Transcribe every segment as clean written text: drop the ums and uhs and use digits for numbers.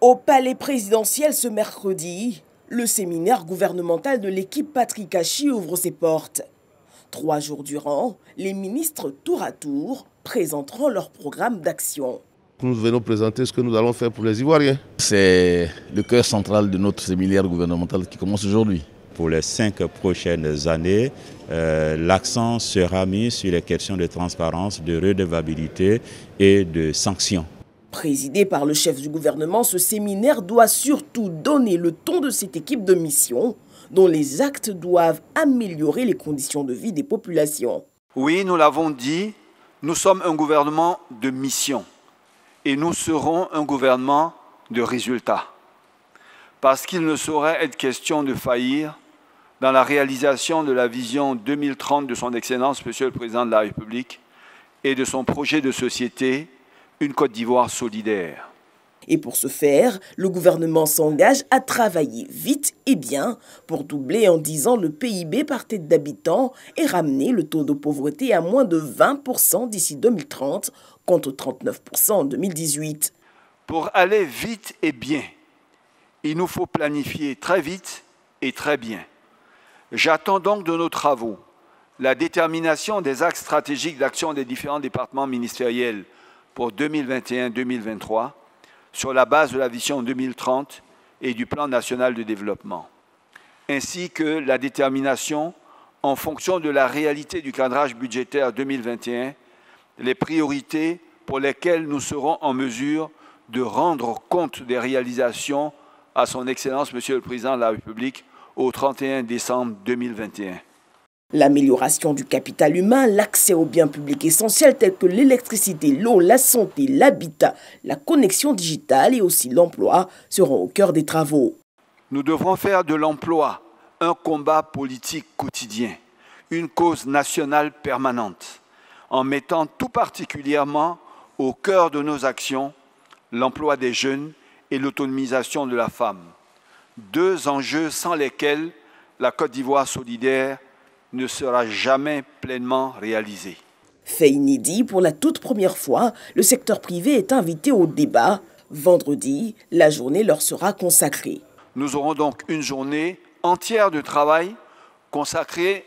Au palais présidentiel ce mercredi, le séminaire gouvernemental de l'équipe Patrick Hachi ouvre ses portes. 3 jours durant, les ministres tour à tour présenteront leur programme d'action. Nous venons présenter ce que nous allons faire pour les Ivoiriens. C'est le cœur central de notre séminaire gouvernemental qui commence aujourd'hui. Pour les 5 prochaines années, l'accent sera mis sur les questions de transparence, de redevabilité et de sanctions. Présidé par le chef du gouvernement, ce séminaire doit surtout donner le ton de cette équipe de mission dont les actes doivent améliorer les conditions de vie des populations. Oui, nous l'avons dit, nous sommes un gouvernement de mission et nous serons un gouvernement de résultats. Parce qu'il ne saurait être question de faillir dans la réalisation de la vision 2030 de son Excellence, Monsieur le Président de la République, et de son projet de société, une Côte d'Ivoire solidaire. Et pour ce faire, le gouvernement s'engage à travailler vite et bien pour doubler en 10 ans le PIB par tête d'habitant et ramener le taux de pauvreté à moins de 20% d'ici 2030, contre 39% en 2018. Pour aller vite et bien, il nous faut planifier très vite et très bien. J'attends donc de nos travaux la détermination des axes stratégiques d'action des différents départements ministériels pour 2021-2023 sur la base de la vision 2030 et du plan national de développement, ainsi que la détermination, en fonction de la réalité du cadrage budgétaire 2021, les priorités pour lesquelles nous serons en mesure de rendre compte des réalisations à son Excellence, Monsieur le Président de la République, au 31 décembre 2021. L'amélioration du capital humain, l'accès aux biens publics essentiels tels que l'électricité, l'eau, la santé, l'habitat, la connexion digitale et aussi l'emploi seront au cœur des travaux. Nous devrons faire de l'emploi un combat politique quotidien, une cause nationale permanente, en mettant tout particulièrement au cœur de nos actions l'emploi des jeunes et l'autonomisation de la femme. 2 enjeux sans lesquels la Côte d'Ivoire solidaire ne sera jamais pleinement réalisée. Fait inédit, pour la toute première fois, le secteur privé est invité au débat. Vendredi, la journée leur sera consacrée. Nous aurons donc une journée entière de travail consacrée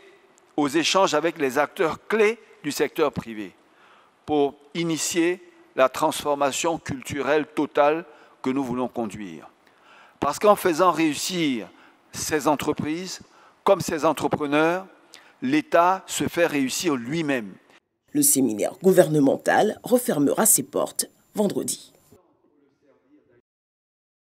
aux échanges avec les acteurs clés du secteur privé pour initier la transformation culturelle totale que nous voulons conduire. Parce qu'en faisant réussir ces entreprises, comme ces entrepreneurs, l'État se fait réussir lui-même. Le séminaire gouvernemental refermera ses portes vendredi.